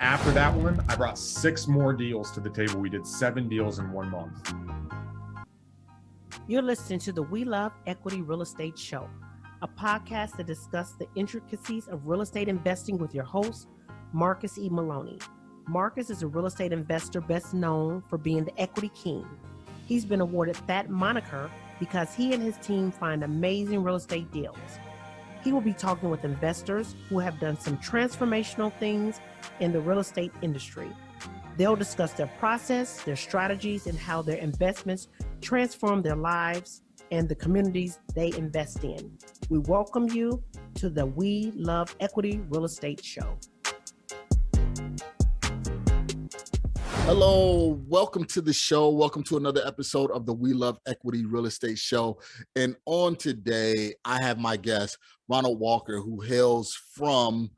After that one, I brought 6 more deals to the table. We did 7 deals in 1 month. You're listening to the We Love Equity Real Estate Show, a podcast that discusses the intricacies of real estate investing with your host, Marcus E. Maloney. Marcus is a real estate investor best known for being the equity king. He's been awarded that moniker because he and his team find amazing real estate deals. He will be talking with investors who have done some transformational things in the real estate industry. They'll discuss their process, their strategies, and how their investments transform their lives and the communities they invest in. We welcome you to the We Love Equity Real Estate Show. Hello, welcome to the show. Welcome to another episode of the We Love Equity Real Estate Show. And on today, I have my guest, Ronald Walker, who hails from,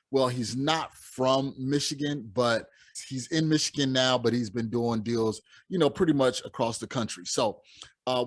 well, he's not from Michigan, but he's in Michigan now, but he's been doing deals, pretty much across the country. So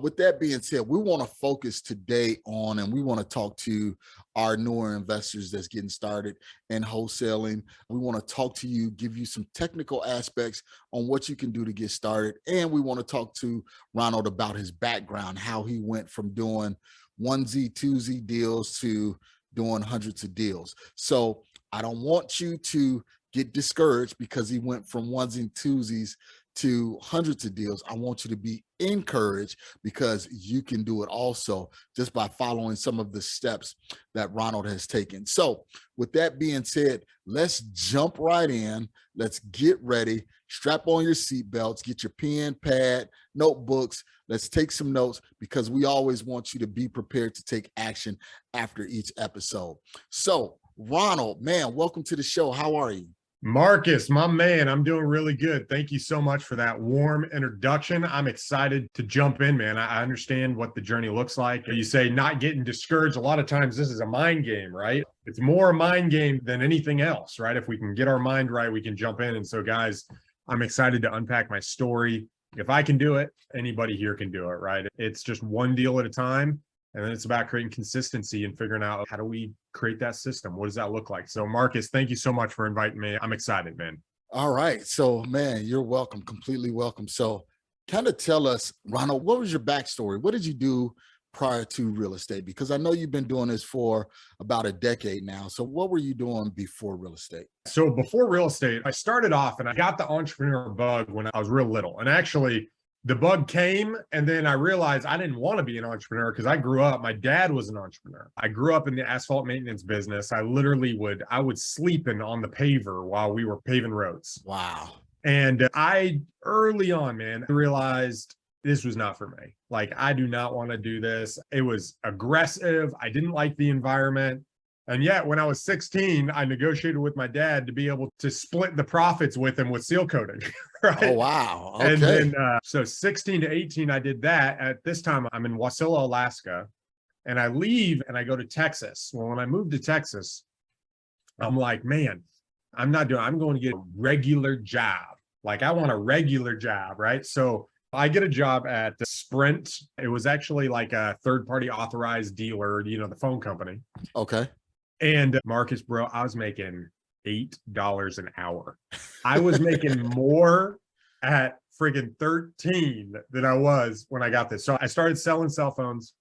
with that being said, we want to focus today on, and we want to talk to our newer investors that's getting started in wholesaling. We want to talk to you, give you some technical aspects on what you can do to get started. And we want to talk to Ronald about his background, how he went from doing onesie, twosie deals to doing hundreds of deals. So I don't want you to get discouraged because he went from onesie and twosies to hundreds of deals. I want you to be encouraged because you can do it also just by following some of the steps that Ronald has taken. So with that being said, let's jump right in. Let's get ready. Strap on your seatbelts, get your pen, pad, notebooks. Let's take some notes because we always want you to be prepared to take action after each episode. So Ronald, man, welcome to the show. How are you? Marcus, my man, I'm doing really good. Thank you so much for that warm introduction. I'm excited to jump in, man. I understand what the journey looks like. You say not getting discouraged. A lot of times this is a mind game, right? It's more a mind game than anything else, right? If we can get our mind right, we can jump in. And so guys, I'm excited to unpack my story. If I can do it, anybody here can do it, right? It's just one deal at a time. And then it's about creating consistency and figuring out how do we create that system? What does that look like? So Marcus, thank you so much for inviting me. I'm excited, man. All right. So man, you're welcome. Completely welcome. So kind of tell us, Ronald, what was your backstory? What did you do prior to real estate? Because I know you've been doing this for about a decade now. So what were you doing before real estate? So before real estate, I started off and I got the entrepreneur bug when I was real little. And actually, the bug came, and then I realized I didn't want to be an entrepreneur because I grew up, my dad was an entrepreneur. I grew up in the asphalt maintenance business. I would sleep on the paver while we were paving roads. Wow. And I, early on, man, realized this was not for me. Like, I do not want to do this. It was aggressive. I didn't like the environment. And yet, when I was 16, I negotiated with my dad to be able to split the profits with him with seal coating. Right? Oh, wow. Okay. And then, so 16 to 18, I did that. At this time, I'm in Wasilla, Alaska, and I leave and I go to Texas. Well, when I moved to Texas, I'm like, man, I'm going to get a regular job. Like, I want a regular job, right? So I get a job at Sprint. It was actually like a third-party authorized dealer, the phone company. Okay. And Marcus, bro, I was making $8 an hour. I was making more at friggin' 13 than I was when I got this. So I started selling cell phones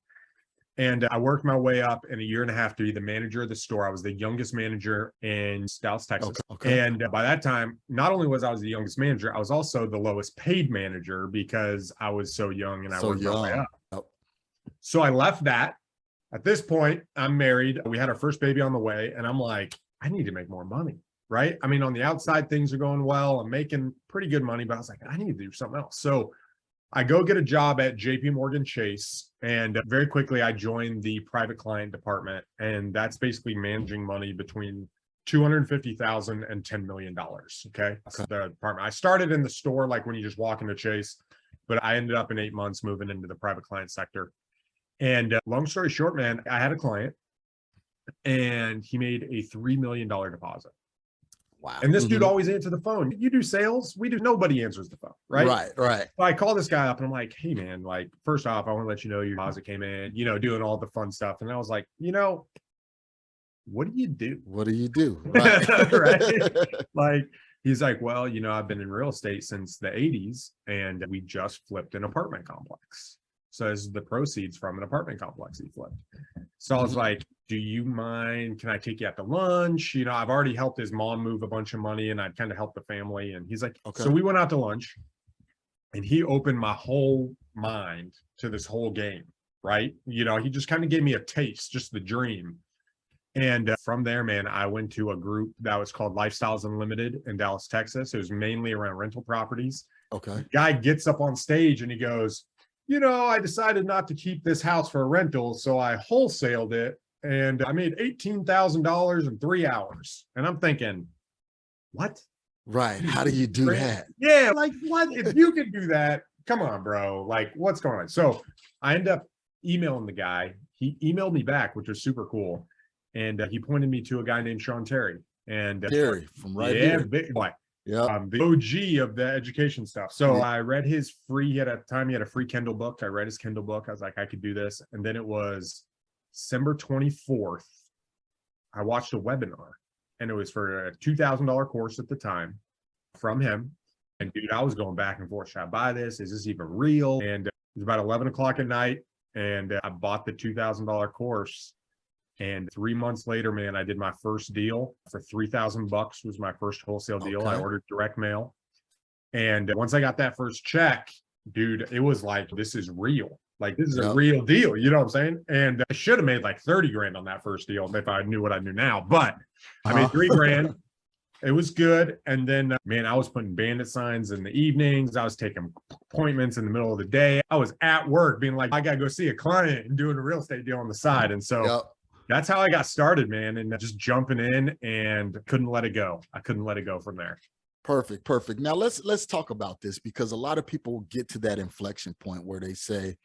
and I worked my way up in a year and a half to be the manager of the store. I was the youngest manager in Dallas, Texas. Okay. And by that time, not only was I the youngest manager, I was also the lowest paid manager because I was so young and I worked my way up. Yep. So I left that. At this point, I'm married. We had our first baby on the way, and I'm like, I need to make more money, right? I mean, on the outside, things are going well. I'm making pretty good money, but I was like, I need to do something else. So I go get a job at JP Chase, and very quickly, I joined the private client department, and that's basically managing money between $250,000 and $10 million, okay? So the department. I started in the store, like when you just walk into Chase, but I ended up in 8 months moving into the private client sector. And long story short, man, I had a client and he made a $3 million deposit. Wow. And this dude always answered the phone. You do sales? We do. Nobody answers the phone, right? Right. So I call this guy up and I'm like, hey, man, like, first off, I want to let you know your deposit came in, doing all the fun stuff. And I was like, what do you do? What do you do? Right. Right. Like, He's like, well, I've been in real estate since the 80s and we just flipped an apartment complex. So this is the proceeds from an apartment complex he flipped. So I was like, do you mind? Can I take you out to lunch? I've already helped his mom move a bunch of money and I'd kind of helped the family. And he's like, okay. So we went out to lunch and he opened my whole mind to this whole game, right? He just kind of gave me a taste, just the dream. And from there, man, I went to a group that was called Lifestyles Unlimited in Dallas, Texas. It was mainly around rental properties. Okay. The guy gets up on stage and he goes, I decided not to keep this house for a rental, so I wholesaled it and I made $18,000 in 3 hours. And I'm thinking, what? Right. How do you do that? Yeah. Like, what? If you can do that, come on, bro. Like, what's going on? So I end up emailing the guy. He emailed me back, which was super cool. And he pointed me to a guy named Sean Terry. And Terry from right here. Big boy. Yeah. The OG of the education stuff. So I read his free, at a time he had a free Kindle book. I read his Kindle book. I was like, I could do this. And then it was December 24th. I watched a webinar and it was for a $2,000 course at the time from him. And dude, I was going back and forth. Should I buy this? Is this even real? And it was about 11 o'clock at night. And I bought the $2,000 course. And 3 months later, man, I did my first deal for $3,000 was my first wholesale deal. I ordered direct mail. And once I got that first check, dude, it was like, this is real. Like, this is a real deal. You know what I'm saying? And I should have made like 30 grand on that first deal if I knew what I knew now, but I made 3 grand. It was good. And then, man, I was putting bandit signs in the evenings. I was taking appointments in the middle of the day. I was at work being like, I got to go see a client and doing a real estate deal on the side. And so that's how I got started, man. And just jumping in and couldn't let it go. I couldn't let it go from there. Perfect. Now let's talk about this, because a lot of people get to that inflection point where they say,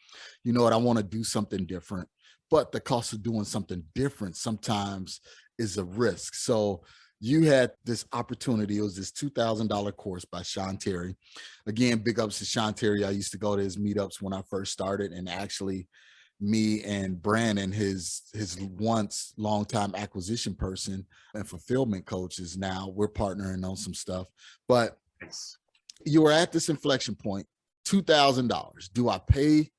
you know what, I want to do something different, but the cost of doing something different sometimes is a risk. So you had this opportunity. It was this $2,000 course by Sean Terry. Again, big ups to Sean Terry. I used to go to his meetups when I first started, and actually me and Brandon, his once longtime acquisition person and fulfillment coaches, now we're partnering on some stuff. But you were at this inflection point, $2,000. Do I pay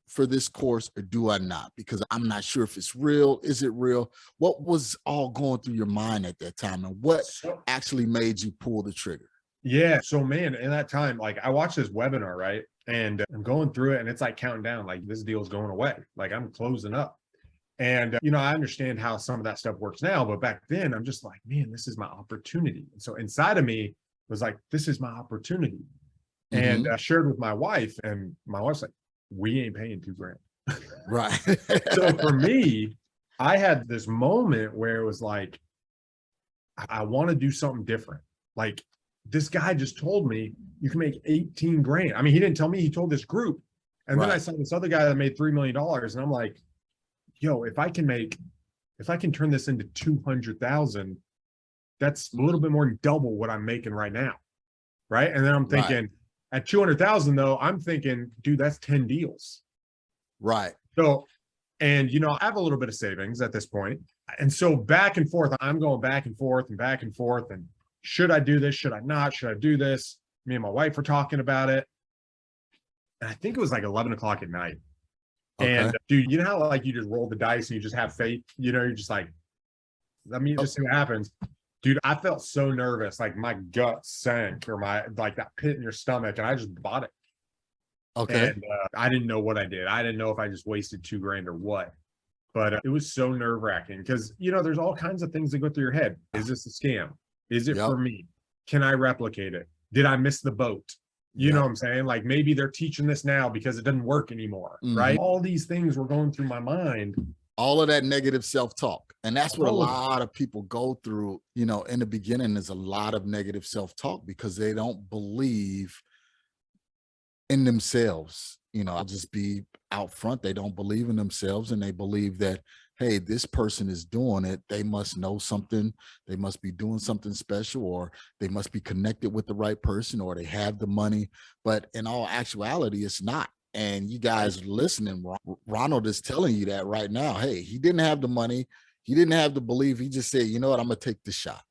for this course or do I not? Because I'm not sure if it's real. Is it real? What was all going through your mind at that time, and what actually made you pull the trigger? Yeah. So, man, in that time, like, I watched this webinar, right? And I'm going through it and it's like counting down, like, this deal's going away. Like, I'm closing up. And, I understand how some of that stuff works now, but back then I'm just like, man, this is my opportunity. And so inside of me was like, this is my opportunity. And I shared with my wife, and my wife's like, we ain't paying $2,000. Right. So for me, I had this moment where it was like, I want to do something different. Like, this guy just told me you can make 18 grand. I mean, he didn't tell me, he told this group. And then I saw this other guy that made $3 million. And I'm like, yo, if I can turn this into 200,000, that's a little bit more than double what I'm making right now. Right. And then I'm thinking at 200,000 though, I'm thinking, dude, that's 10 deals. Right. So, and, I have a little bit of savings at this point. And so back and forth, I'm going back and forth and back and forth. And should I do this? Should I not? Should I do this? Me and my wife were talking about it. And I think it was like 11 o'clock at night. Okay. And dude, you know how like you just roll the dice and you just have faith, you're just like, let me just see what happens. Dude, I felt so nervous. Like my gut sank, or like that pit in your stomach. And I just bought it. Okay. And I didn't know what I did. I didn't know if I just wasted $2,000 or what. But it was so nerve wracking because, there's all kinds of things that go through your head. Is this a scam? Is it for me? Can I replicate it? Did I miss the boat? You know what I'm saying? Like, maybe they're teaching this now because it doesn't work anymore, right? All these things were going through my mind. All of that negative self-talk. And that's what a lot of people go through, in the beginning. There's a lot of negative self-talk because they don't believe in themselves. I'll just be out front. They don't believe in themselves, and they believe that, hey, this person is doing it. They must know something. They must be doing something special, or they must be connected with the right person, or they have the money. But in all actuality, it's not. And you guys listening, Ronald is telling you that right now. Hey, he didn't have the money. He didn't have the belief. He just said, you know what, I'm going to take the shot.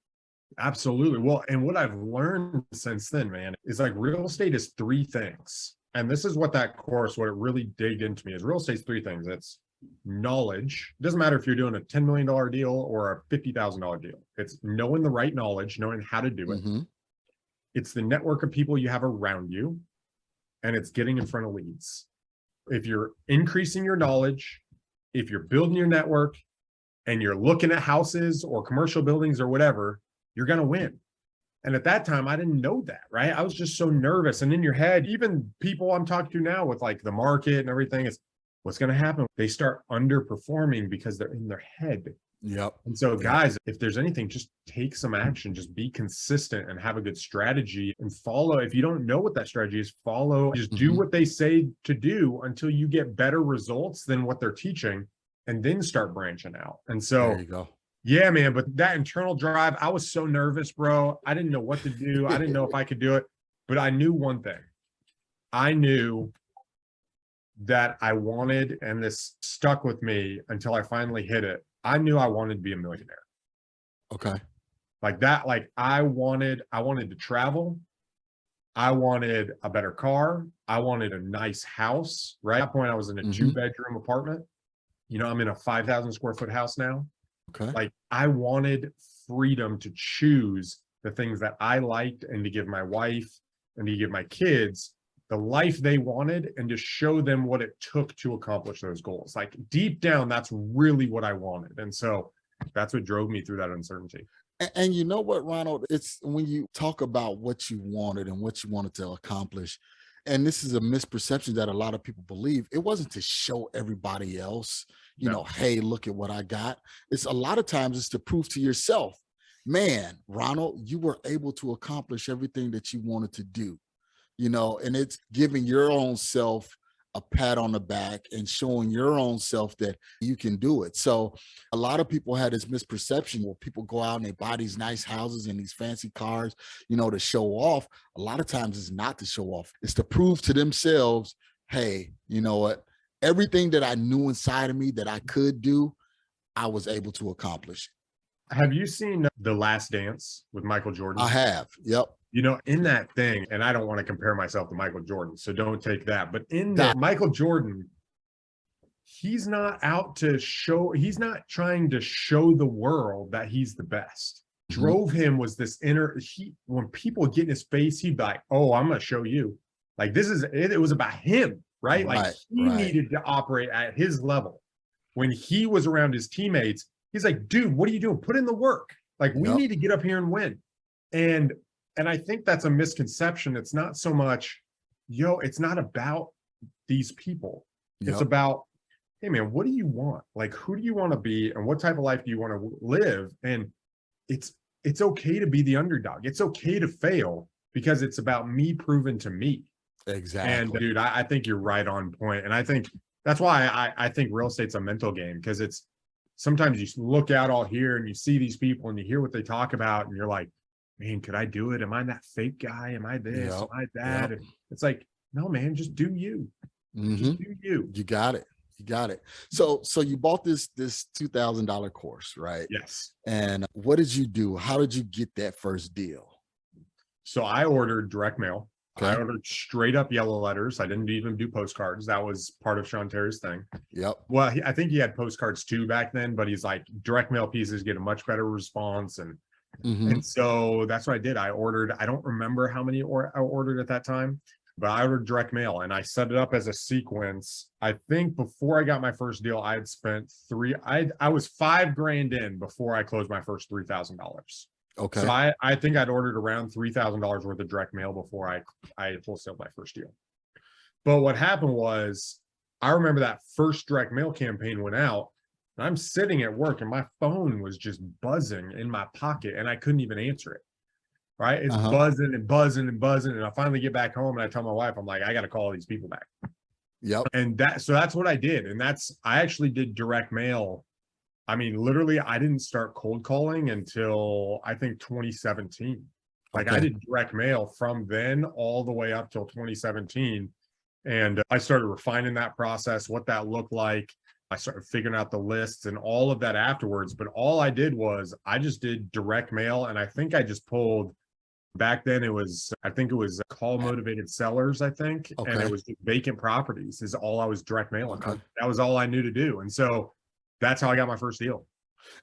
Absolutely. Well, and what I've learned since then, man, is like real estate is three things. And this is what that course, what it really digged into me is real estate's three things. It's knowledge. It doesn't matter if you're doing a $10 million deal or a $50,000 deal. It's knowing the right knowledge, knowing how to do it. Mm-hmm. It's the network of people you have around you, and it's getting in front of leads. If you're increasing your knowledge, if you're building your network, and you're looking at houses or commercial buildings or whatever, you're going to win. And at that time, I didn't know that, right? I was just so nervous. And in your head, even people I'm talking to now with like the market and everything, is what's going to happen? They start underperforming because they're in their head. Yep. And so guys, if there's anything, just take some action, just be consistent and have a good strategy and follow. If you don't know what that strategy is, follow, just do what they say to do until you get better results than what they're teaching, and then start branching out. And so there you go. Yeah, man. But that internal drive, I was so nervous, bro. I didn't know what to do. I didn't know if I could do it, but I knew one thing. I knew that I wanted, and this stuck with me until I finally hit it. I knew I wanted to be a millionaire. Okay. Like that, like I wanted to travel. I wanted a better car. I wanted a nice house, right? At that point, I was in a 2-bedroom apartment. You know, I'm in a 5,000 square foot house now. Okay. Like I wanted freedom to choose the things that I liked and to give my wife and to give my kids the life they wanted and to show them what it took to accomplish those goals. Like deep down, that's really what I wanted. And so that's what drove me through that uncertainty. And you know what, Ronald, it's when you talk about what you wanted and what you wanted to accomplish, and this is a misperception that a lot of people believe, it wasn't to show everybody else, you know, hey, look at what I got. It's a lot of times it's to prove to yourself, man, Ronald, you were able to accomplish everything that you wanted to do, you know, and it's giving your own self a pat on the back and showing your own self that you can do it. So a lot of people had this misperception where people go out and they buy these nice houses and these fancy cars, you know, to show off. A lot of times it's not to show off. It's to prove to themselves, hey, you know what? Everything that I knew inside of me that I could do, I was able to accomplish. Have you seen The Last Dance with Michael Jordan? I have. Yep. You know, in that thing, and I don't want to compare myself to Michael Jordan, so don't take that. But in that, Michael Jordan, he's not out to show, he's not trying to show the world that he's the best. Drove him was this inner, when people would get in his face, he'd be like, oh, I'm going to show you. Like, this is, it was about him, right? Like, he needed to operate at his level. When he was around his teammates, he's like, dude, what are you doing? Put in the work. Like, we need to get up here and win. And I think that's a misconception. It's not so much, it's not about these people. It's about, hey man, what do you want? Like, who do you want to be and what type of life do you want to live? And it's okay to be the underdog. It's okay to fail because it's about me proving to me. Exactly. And dude, I think you're right on point. And I think that's why I think real estate's a mental game, because it's sometimes you look out all here and you see these people and you hear what they talk about and you're like, man, could I do it? Am I that fake guy? Am I this? Am I that? It's like, no, man, just do you. Just do you. You got it. You got it. So you bought this $2,000 course, right? Yes. And what did you do? How did you get that first deal? So I ordered direct mail. Okay. I ordered straight up yellow letters. I didn't even do postcards. That was part of Sean Terry's thing. Yep. Well, I think he had postcards too back then, but he's like, direct mail pieces get a much better response. And so that's what I did. I ordered, I don't remember how many I ordered at that time, but I ordered direct mail and I set it up as a sequence. I think before I got my first deal, I had spent I was $5,000 in before I closed my first $3,000. Okay. So I think I'd ordered around $3,000 worth of direct mail before I wholesaled my first deal. But what happened was, I remember that first direct mail campaign went out. And I'm sitting at work and my phone was just buzzing in my pocket and I couldn't even answer it. Right? It's buzzing and buzzing and buzzing. And I finally get back home and I tell my wife, I'm like, I got to call these people back. Yep. And so that's what I did. And I actually did direct mail. I mean, literally, I didn't start cold calling until I think 2017. Like I did direct mail from then all the way up till 2017. And I started refining that process, what that looked like. I started figuring out the lists and all of that afterwards. But all I did was I just did direct mail. And I think I just pulled, back then I think it was call motivated sellers, I think. And Okay. it was just vacant properties is all I was direct mailing. Okay. That was all I knew to do. And so that's how I got my first deal.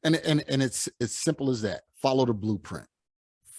And it's as simple as that. Follow the blueprint.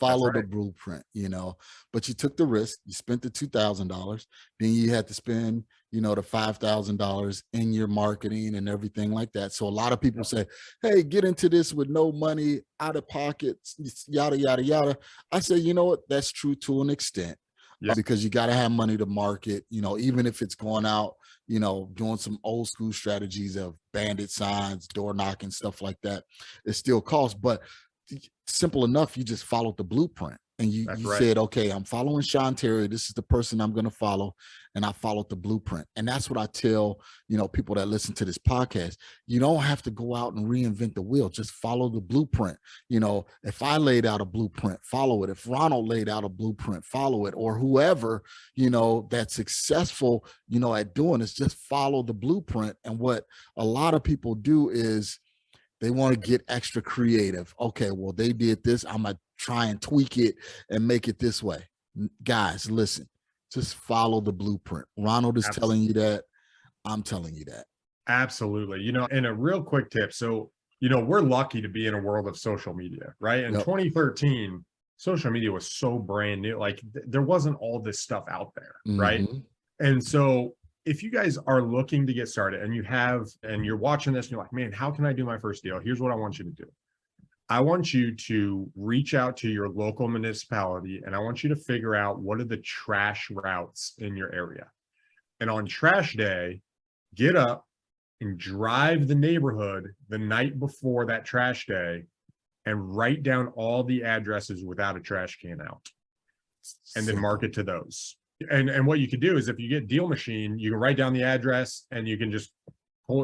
Follow the blueprint, you know, but you took the risk, you spent the $2,000, then you had to spend, you know, the $5,000 in your marketing and everything like that. So a lot of people say, hey, get into this with no money, out of pockets, yada, yada, yada. I say, you know what, that's true to an extent. Yes. Because you got to have money to market, you know, even if it's going out, you know, doing some old school strategies of bandit signs, door knocking, stuff like that, it still costs. But simple enough, you just followed the blueprint and you said, okay, I'm following Sean Terry, this is the person I'm going to follow, and I followed the blueprint. And that's what I tell, you know, people that listen to this podcast. You don't have to go out and reinvent the wheel, just follow the blueprint. You know, if I laid out a blueprint, follow it. If Ronald laid out a blueprint, follow it. Or whoever, you know, that's successful, you know, at doing this, just follow the blueprint. And what a lot of people do is they want to get extra creative. Okay, well, they did this, I'm gonna try and tweak it and make it this way. Guys, listen, just follow the blueprint. Ronald is telling you that. I'm telling you that. Absolutely. You know, and a real quick tip. So, you know, we're lucky to be in a world of social media, right? In 2013, social media was so brand new. Like there wasn't all this stuff out there, right? And so if you guys are looking to get started and you're watching this and you're like, man, how can I do my first deal? Here's what I want you to do. I want you to reach out to your local municipality and I want you to figure out what are the trash routes in your area. And on trash day, get up and drive the neighborhood the night before that trash day and write down all the addresses without a trash can out and then market to those. And what you can do is if you get Deal Machine, you can write down the address and you can just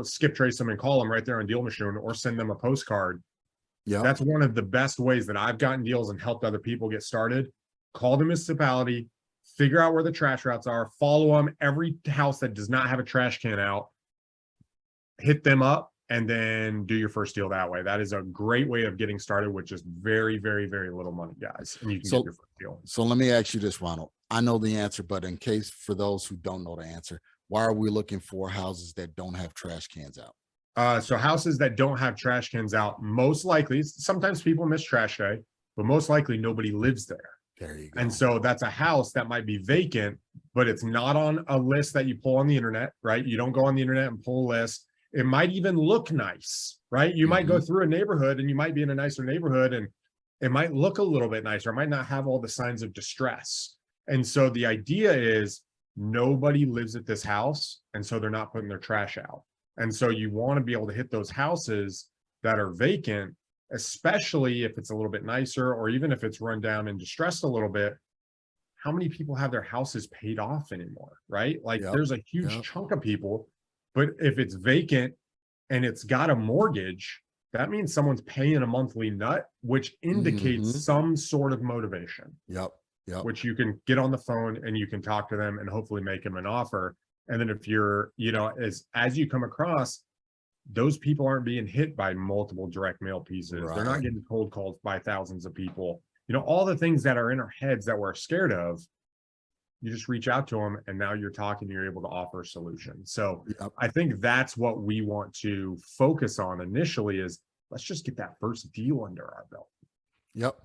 skip trace them and call them right there on Deal Machine or send them a postcard. Yeah, that's one of the best ways that I've gotten deals and helped other people get started. Call the municipality, figure out where the trash routes are, follow them. Every house that does not have a trash can out, hit them up and then do your first deal that way. That is a great way of getting started with just very, very, very little money, guys. And you can get your first deal. So let me ask you this, Ronald. I know the answer, but in case for those who don't know the answer, why are we looking for houses that don't have trash cans out? So houses that don't have trash cans out, most likely, sometimes people miss trash day, but most likely nobody lives there. There you go. And so that's a house that might be vacant, but it's not on a list that you pull on the internet, right? You don't go on the internet and pull a list. It might even look nice, right? You might go through a neighborhood and you might be in a nicer neighborhood and it might look a little bit nicer. It might not have all the signs of distress. And so the idea is nobody lives at this house. And so they're not putting their trash out. And so you want to be able to hit those houses that are vacant, especially if it's a little bit nicer, or even if it's run down and distressed a little bit. How many people have their houses paid off anymore, right? Like there's a huge chunk of people, but if it's vacant and it's got a mortgage, that means someone's paying a monthly nut, which indicates some sort of motivation. Which you can get on the phone and you can talk to them and hopefully make them an offer. And then if you're, you know, as you come across, those people aren't being hit by multiple direct mail pieces. They're not getting cold calls by thousands of people. You know, all the things that are in our heads that we're scared of, you just reach out to them and now you're talking, you're able to offer a solution. So I think that's what we want to focus on initially is let's just get that first deal under our belt.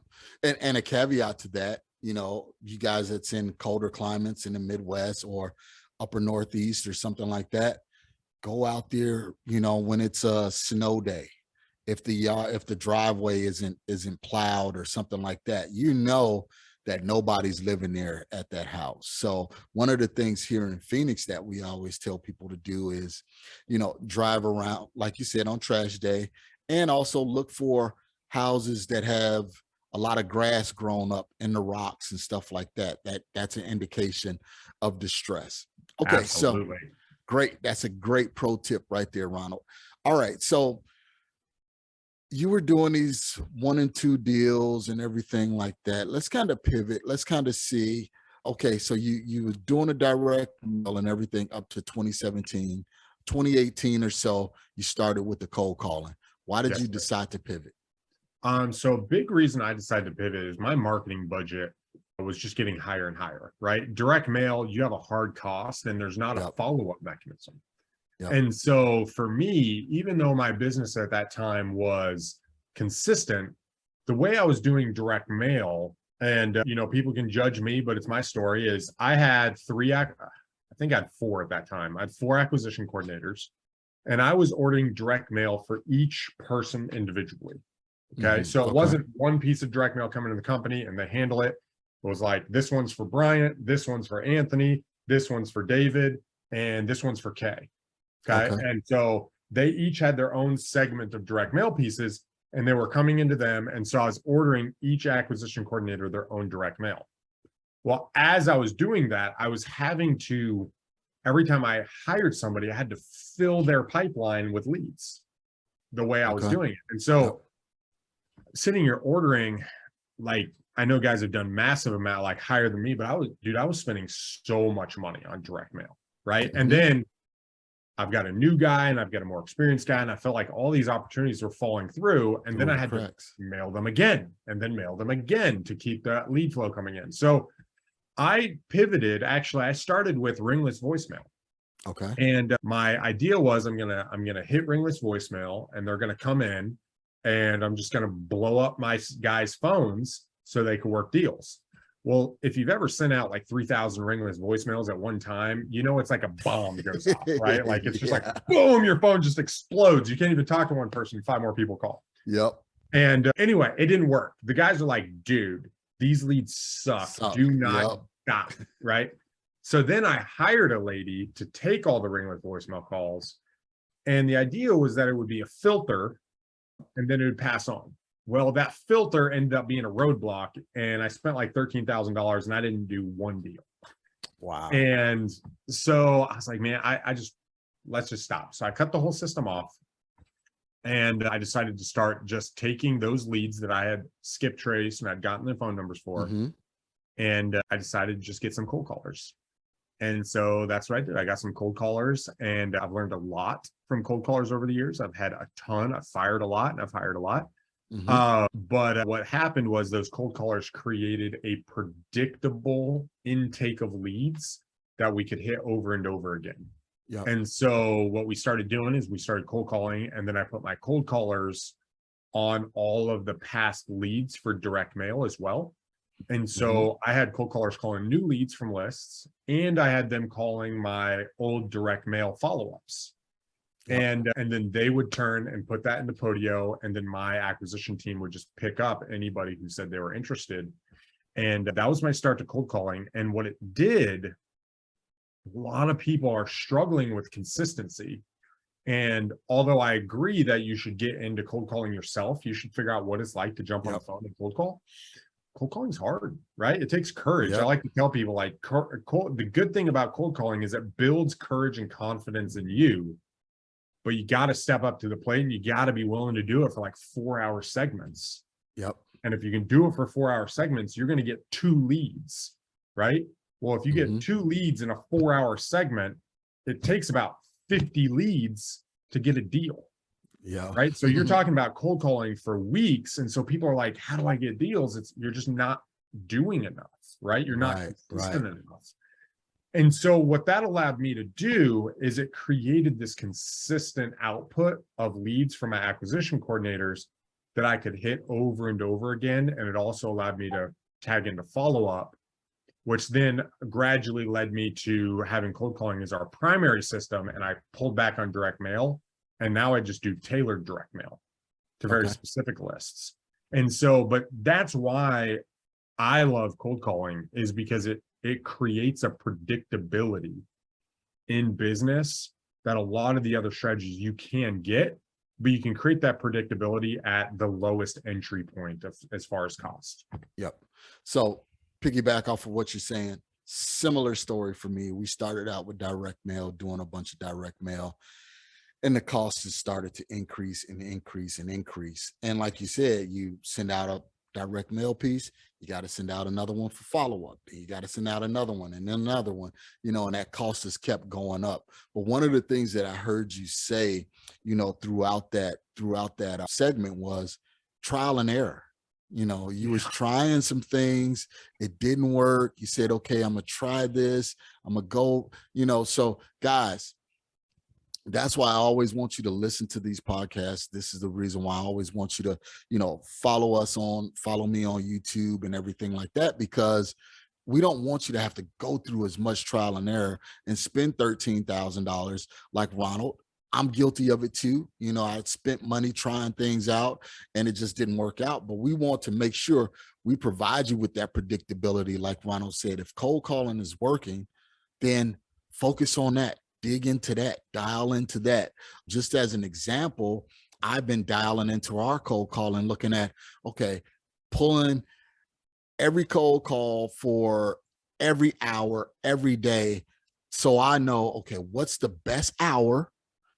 And a caveat to that, you know, you guys that's in colder climates in the Midwest or upper Northeast or something like that, go out there, you know, when it's a snow day, if the driveway isn't plowed or something like that, you know that nobody's living there at that house. So one of the things here in Phoenix that we always tell people to do is, you know, drive around, like you said, on trash day, and also look for houses that have a lot of grass grown up in the rocks and stuff like that. That's an indication of distress. Okay, absolutely. So great. That's a great pro tip right there, Ronald. All right, so you were doing these 1 and 2 deals and everything like that. Let's kind of pivot. Let's kind of see. Okay, so you were doing a direct mail and everything up to 2017. 2018 or so, you started with the cold calling. Why did Yes, you sir. decide to pivot? So a big reason I decided to pivot is my marketing budget was just getting higher and higher, right? Direct mail, you have a hard cost and there's not a Yep. follow-up mechanism. Yep. And so for me, even though my business at that time was consistent, the way I was doing direct mail, and people can judge me, but it's my story, is I had I think I had 4 at that time. I had 4 acquisition coordinators, and I was ordering direct mail for each person individually. Okay. Mhm. So it Okay. wasn't one piece of direct mail coming to the company and they handle it. It was like, this one's for Bryant, this one's for Anthony, this one's for David, and this one's for Kay. Okay. And so they each had their own segment of direct mail pieces, and they were coming into them. And so I was ordering each acquisition coordinator their own direct mail. Well, as I was doing that, I was having to, every time I hired somebody, I had to fill their pipeline with leads the way I was doing it. And so sitting here ordering, like, I know guys have done massive amount, like higher than me, but I was spending so much money on direct mail. Right. And then I've got a new guy and I've got a more experienced guy. And I felt like all these opportunities were falling through. And then I had to mail them again and then mail them again to keep that lead flow coming in. So I pivoted. Actually, I started with ringless voicemail. Okay. And my idea was I'm gonna hit ringless voicemail and they're gonna come in and I'm just gonna blow up my guys' phones so they can work deals. Well, if you've ever sent out like 3,000 ringless voicemails at one time, it's like a bomb goes off, right? Like it's just like, boom, your phone just explodes. You can't even talk to one person, 5 more people call. Yep. And anyway, it didn't work. The guys are like, dude, these leads suck. Do not stop, right? So then I hired a lady to take all the ringless voicemail calls. And the idea was that it would be a filter and then it would pass on. Well, that filter ended up being a roadblock and I spent like $13,000 and I didn't do one deal. Wow. And so I was like, man, let's just stop. So I cut the whole system off and I decided to start just taking those leads that I had skip traced and I'd gotten their phone numbers for. And I decided to just get some cold callers. And so that's what I did. I got some cold callers and I've learned a lot from cold callers over the years. I've had a ton, I've fired a lot and I've hired a lot. But what happened was those cold callers created a predictable intake of leads that we could hit over and over again. And so what we started doing is we started cold calling, and then I put my cold callers on all of the past leads for direct mail as well. And so I had cold callers calling new leads from lists, and I had them calling my old direct mail follow-ups. And then they would turn and put that into Podio, and then my acquisition team would just pick up anybody who said they were interested. And that was my start to cold calling. And what it did, a lot of people are struggling with consistency. And although I agree that you should get into cold calling yourself, you should figure out what it's like to jump on the phone and cold call. Cold calling is hard, right? It takes courage. I like to tell people, like, the good thing about cold calling is it builds courage and confidence in you. But you got to step up to the plate and you got to be willing to do it for like 4-hour segments. And if you can do it for 4-hour segments, you're going to get 2 leads, right? Well, if you get 2 leads in a 4-hour segment, it takes about 50 leads to get a deal. Right. So you're talking about cold calling for weeks. And so people are like, how do I get deals? You're just not doing enough, right? You're not consistent enough. And so what that allowed me to do is it created this consistent output of leads from my acquisition coordinators that I could hit over and over again. And it also allowed me to tag into follow-up, which then gradually led me to having cold calling as our primary system. And I pulled back on direct mail. And now I just do tailored direct mail to very specific lists. And so, but that's why I love cold calling, is because it creates a predictability in business that a lot of the other strategies you can get, but you can create that predictability at the lowest entry point as far as cost. So piggyback off of what you're saying, similar story for me. We started out with direct mail, doing a bunch of direct mail, and the cost has started to increase and increase and increase. And like you said, you send out direct mail piece, you got to send out another one for follow-up. You got to send out another one and then another one, and that cost has kept going up. But one of the things that I heard you say, throughout that segment was trial and error. You was trying some things, it didn't work. You said, okay, I'm gonna try this, I'm gonna go, so guys, that's why I always want you to listen to these podcasts. This is the reason why I always want you to, follow me on YouTube and everything like that, because we don't want you to have to go through as much trial and error and spend $13,000 like Ronald. I'm guilty of it too. I spent money trying things out and it just didn't work out. But we want to make sure we provide you with that predictability. Like Ronald said, if cold calling is working, then focus on that, dig into that, dial into that. Just as an example, I've been dialing into our cold calling, looking at, okay, pulling every cold call for every hour, every day. So I know, okay, what's the best hour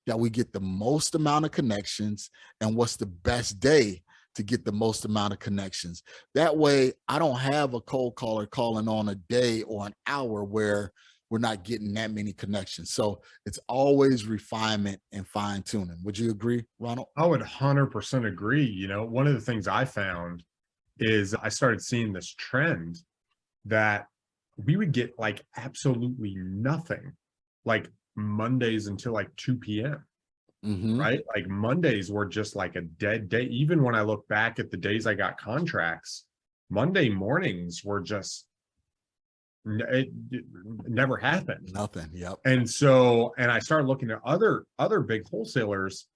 that we get the most amount of connections, and what's the best day to get the most amount of connections. That way I don't have a cold caller calling on a day or an hour where we're not getting that many connections. So it's always refinement and fine tuning. Would you agree, Ronald? I would 100% agree. One of the things I found is I started seeing this trend that we would get like absolutely nothing, like Mondays until like 2 p.m. Right? Like Mondays were just like a dead day. Even when I look back at the days I got contracts, Monday mornings were just, it never happened. Nothing. Yep. And I started looking at other big wholesalers,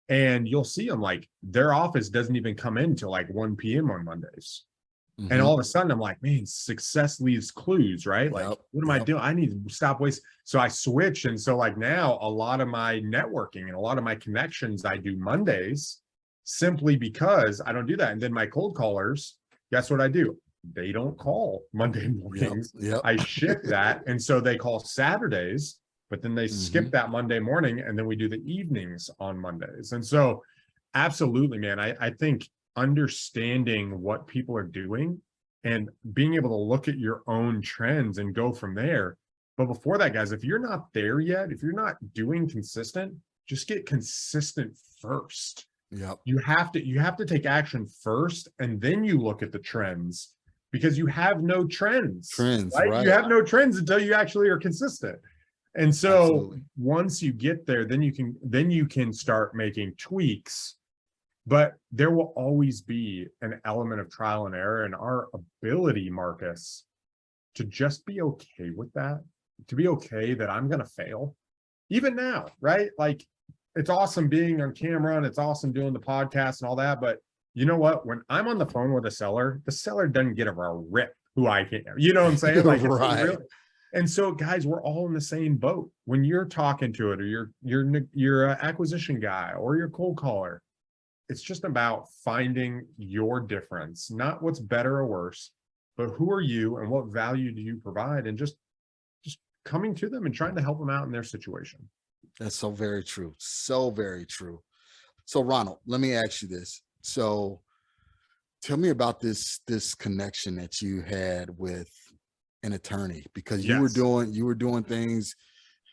and you'll see them like their office doesn't even come in till like 1 p.m. on Mondays. And all of a sudden I'm like, man, success leaves clues, right? Like, what am I doing? I need to stop wasting. So I switch. And so like now a lot of my networking and a lot of my connections, I do Mondays simply because I don't do that. And then my cold callers, guess what I do? They don't call Monday mornings. I shift that. And so they call Saturdays, but then they skip that Monday morning, and then we do the evenings on Mondays. And so absolutely, man, I think understanding what people are doing and being able to look at your own trends and go from there. But before that, guys, if you're not there yet, if you're not doing consistent, just get consistent first. You have to take action first, and then you look at the trends, because you have no trends, right? You have no trends until you actually are consistent. And so once you get there, then you can start making tweaks. But there will always be an element of trial and error, and our ability, Marcus, to just be okay with that, to be okay that I'm going to fail, even now, right? Like, it's awesome being on camera and it's awesome doing the podcast and all that. But you know what? When I'm on the phone with the seller doesn't give a rip who I am. You know what I'm saying? Like, really. And so, guys, we're all in the same boat. When you're talking to it, or you're an acquisition guy or your cold caller, it's just about finding your difference, not what's better or worse, but who are you and what value do you provide, and just coming to them and trying to help them out in their situation. That's so very true. So very true. So Ronald, let me ask you this. So tell me about this connection that you had with an attorney, because you were doing things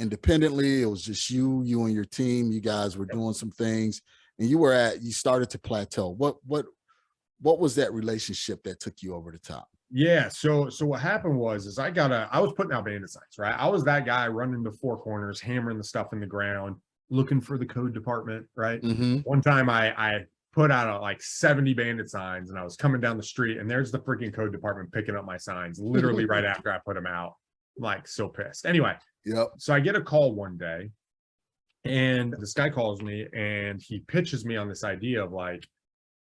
independently. It was just you and your team. You guys were doing some things. And you started to plateau. What was that relationship that took you over the top? Yeah. So what happened was I was putting out bandit signs, right? I was that guy running the four corners, hammering the stuff in the ground, looking for the code department, right? One time I put out like 70 bandit signs, and I was coming down the street, and there's the freaking code department picking up my signs literally right after I put them out. I'm like, so pissed. Anyway. So I get a call one day, and this guy calls me and he pitches me on this idea of like,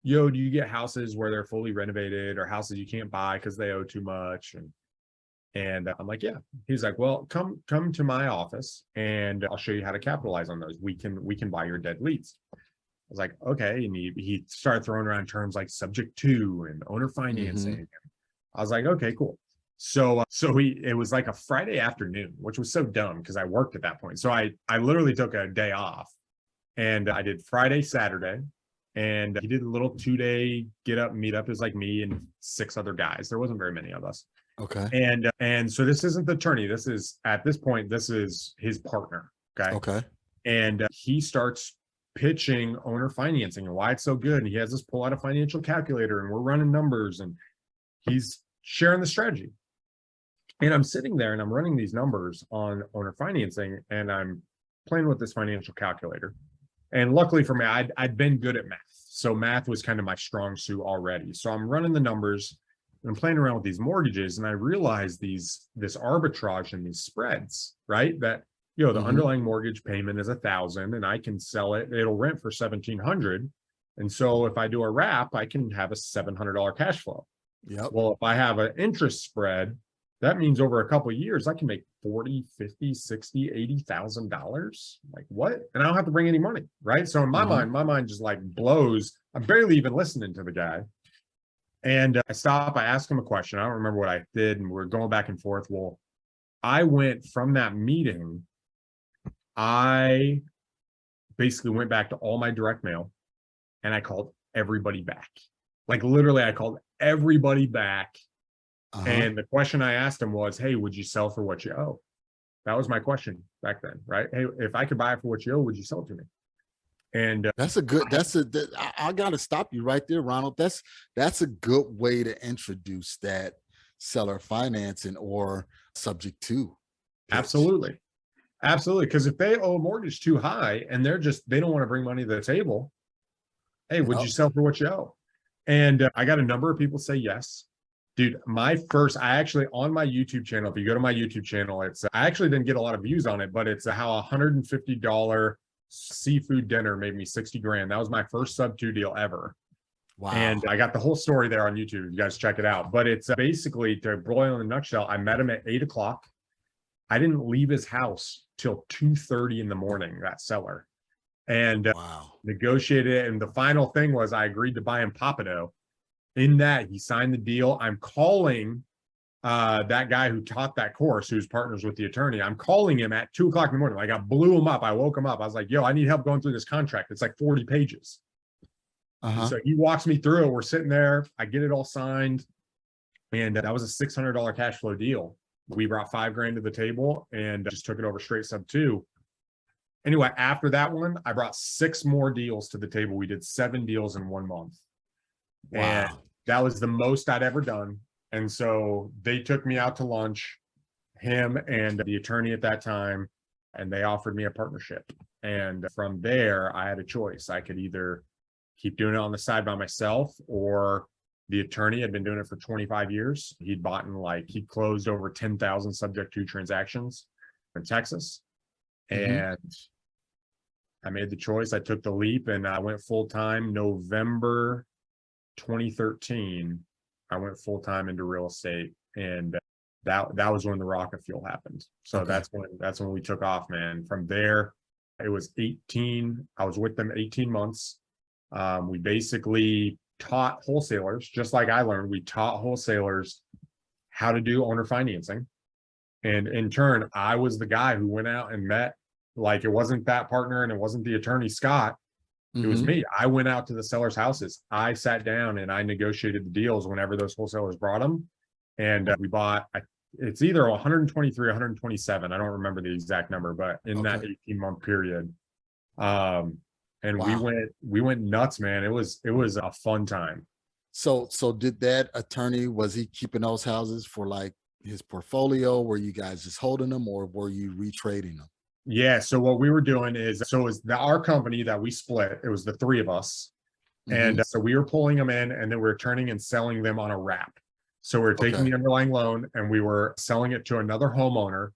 yo, do you get houses where they're fully renovated, or houses you can't buy because they owe too much? And I'm like, yeah. He's like, well, come to my office and I'll show you how to capitalize on those. We can buy your dead leads. I was like, okay. And he started throwing around terms like subject to and owner financing. I was like, okay, cool. So it was like a Friday afternoon, which was so dumb because I worked at that point. So I literally took a day off, and I did Friday, Saturday, And he did a little 2-day get up, meet up. It was like me and 6 other guys. There wasn't very many of us. Okay. And so this isn't the attorney. This is, at this point, this is his partner. Okay. Okay. And he starts pitching owner financing and why it's so good. And he has us pull out a financial calculator and we're running numbers and he's sharing the strategy. And I'm sitting there and I'm running these numbers on owner financing and I'm playing with this financial calculator. And luckily for me, I'd been good at math. So math was kind of my strong suit already. So I'm running the numbers and I'm playing around with these mortgages and I realized this arbitrage and these spreads, right? That, the underlying mortgage payment is $1,000 and I can sell it. It'll rent for $1,700. And so if I do a wrap, I can have a $700 cash flow. Yep. Well, if I have an interest spread, that means over a couple of years, I can make $40, $50, $60, $80,000. Like what? And I don't have to bring any money, right? So in my mind just like blows. I'm barely even listening to the guy. And I stop, I ask him a question. I don't remember what I did. And we're going back and forth. Well, I went from that meeting. I basically went back to all my direct mail and I called everybody back. Like literally, I called everybody back. And the question I asked him was, hey, would you sell for what you owe? That was my question back then, right? Hey, if I could buy it for what you owe, would you sell it to me? And I got to stop you right there, Ronald. That's a good way to introduce that seller financing or subject to pitch. Absolutely. Because if they owe a mortgage too high and they don't want to bring money to the table, hey, would you sell for what you owe? And I got a number of people say yes. Dude, I actually, on my YouTube channel, if you go to my YouTube channel, I actually didn't get a lot of views on it, but it's how $150 seafood dinner made me 60 grand. That was my first sub-2 deal ever. Wow. And I got the whole story there on YouTube. You guys check it out. But it's basically, to boil in a nutshell, I met him at 8 o'clock. I didn't leave his house till 2:30 in the morning, that seller. And negotiated it. And the final thing was I agreed to buy him Papado. In that, he signed the deal. I'm calling that guy who taught that course, who's partners with the attorney. I'm calling him at 2 o'clock in the morning. Like I blew him up. I woke him up. I was like, yo, I need help going through this contract. It's like 40 pages. So he walks me through it. We're sitting there. I get it all signed. And that was a $600 cash flow deal. We brought $5 grand to the table and just took it over straight sub-2. Anyway, after that one, I brought 6 more deals to the table. We did 7 deals in 1 month. Wow. And that was the most I'd ever done. And so they took me out to lunch, him and the attorney at that time, and they offered me a partnership. And from there, I had a choice. I could either keep doing it on the side by myself, or the attorney had been doing it for 25 years. He'd he'd closed over 10,000 subject to transactions in Texas. And I made the choice. I took the leap and I went full-time November 2013. I went full-time into real estate, and that was when the rocket fuel happened. So that's when we took off, man. From there, it was 18. I was with them 18 months. We basically taught wholesalers, just like I learned, we taught wholesalers how to do owner financing. And in turn, I was the guy who went out and met, like it wasn't that partner and it wasn't the attorney, Scott. It was me. I went out to the sellers' houses. I sat down and I negotiated the deals whenever those wholesalers brought them. And we bought, it's either 123 or 127. I don't remember the exact number, but in that 18-month period. And we went nuts, man. It was a fun time. So did that attorney, was he keeping those houses for like his portfolio? Were you guys just holding them, or were you retrading them? Yeah. So what we were doing is, it was our company that we split. It was the 3 of us. And so we were pulling them in, and then we were turning and selling them on a wrap. So we were taking the underlying loan and we were selling it to another homeowner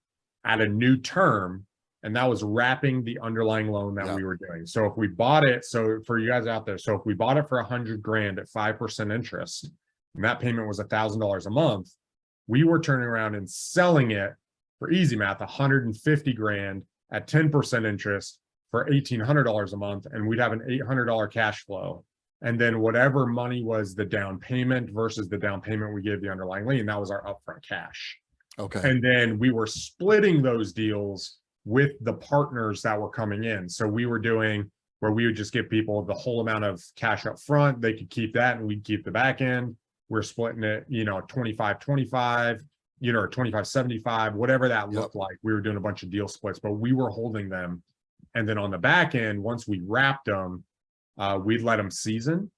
at a new term. And that was wrapping the underlying loan that we were doing. So if we bought it, so for you guys out there, so if we bought it for 100 grand at 5% interest, and that payment was $1,000 a month, we were turning around and selling it for easy math, 150 grand at 10% interest for $1,800 a month. And we'd have an $800 cash flow. And then whatever money was the down payment versus the down payment we gave the underlying lien, that was our upfront cash. And then we were splitting those deals with the partners that were coming in. So we were doing where we would just give people the whole amount of cash up front. They could keep that and we'd keep the back end. We're splitting it, 25-25, or 25-75, whatever that looked like. We were doing a bunch of deal splits, but we were holding them. And then on the back end, once we wrapped them, we'd let them season.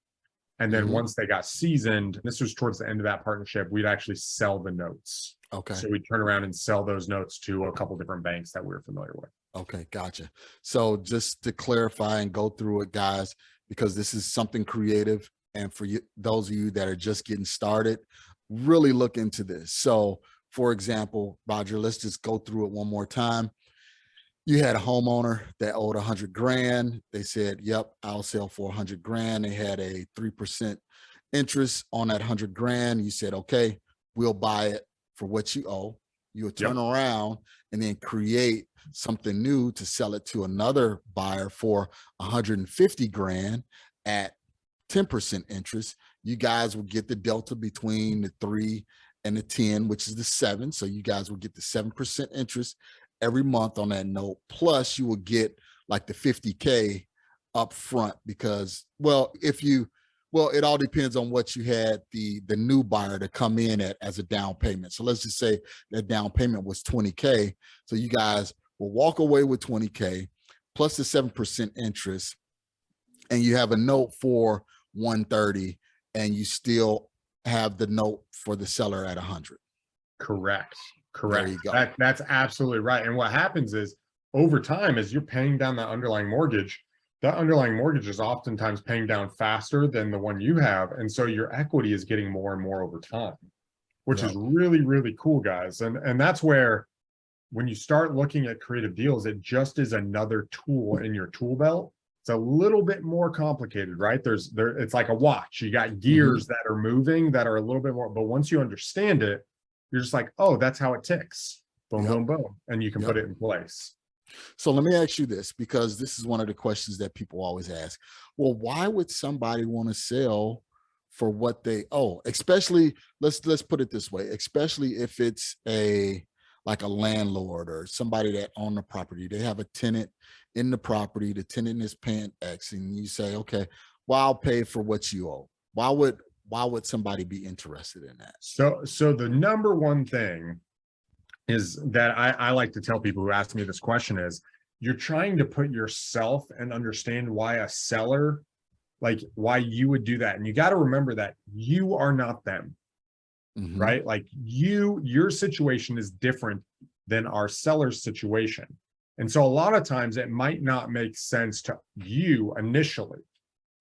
And then once they got seasoned, this was towards the end of that partnership, we'd actually sell the notes. Okay. So we'd turn around and sell those notes to a couple different banks that we were familiar with. Okay, gotcha. So just to clarify and go through it, guys, because this is something creative. And for you, those of you that are just getting started, really look into this. So for example, Roger, let's just go through it one more time. You had a homeowner that owed 100 grand. They said, yep, I'll sell for 100 grand. They had a 3% interest on that 100 grand. You said, okay, we'll buy it for what you owe. You'll turn around and then create something new to sell it to another buyer for 150 grand at 10% interest. You guys will get the delta between the 3 and the 10, which is the 7. So you guys will get the 7% interest every month on that note. Plus you will get like the 50K up front because, it all depends on what you had the new buyer to come in at as a down payment. So let's just say that down payment was 20K. So you guys will walk away with 20K plus the 7% interest, and you have a note for 130, and you still have the note for the seller at 100. Correct. There you go. That's absolutely right. And what happens is over time, as you're paying down that underlying mortgage is oftentimes paying down faster than the one you have. And so your equity is getting more and more over time, which is really, really cool, guys. And that's where when you start looking at creative deals, it just is another tool in your tool belt. It's a little bit more complicated, right? It's like a watch. You got gears that are moving that are a little bit more, but once you understand it, you're just like, oh, that's how it ticks. Boom, boom, boom. And you can put it in place. So let me ask you this, because this is one of the questions that people always ask. Well, why would somebody want to sell for what they owe? Especially, let's put it this way, especially if it's like a landlord or somebody that own the property. They have a tenant in the property, the tenant is paying X, and you say, okay, well, I'll pay for what you owe. Why would somebody be interested in that? So the number one thing is that I like to tell people who ask me this question is, you're trying to put yourself and understand why a seller, like why you would do that. And you got to remember that you are not them, right? Like your situation is different than our seller's situation. And so a lot of times it might not make sense to you initially,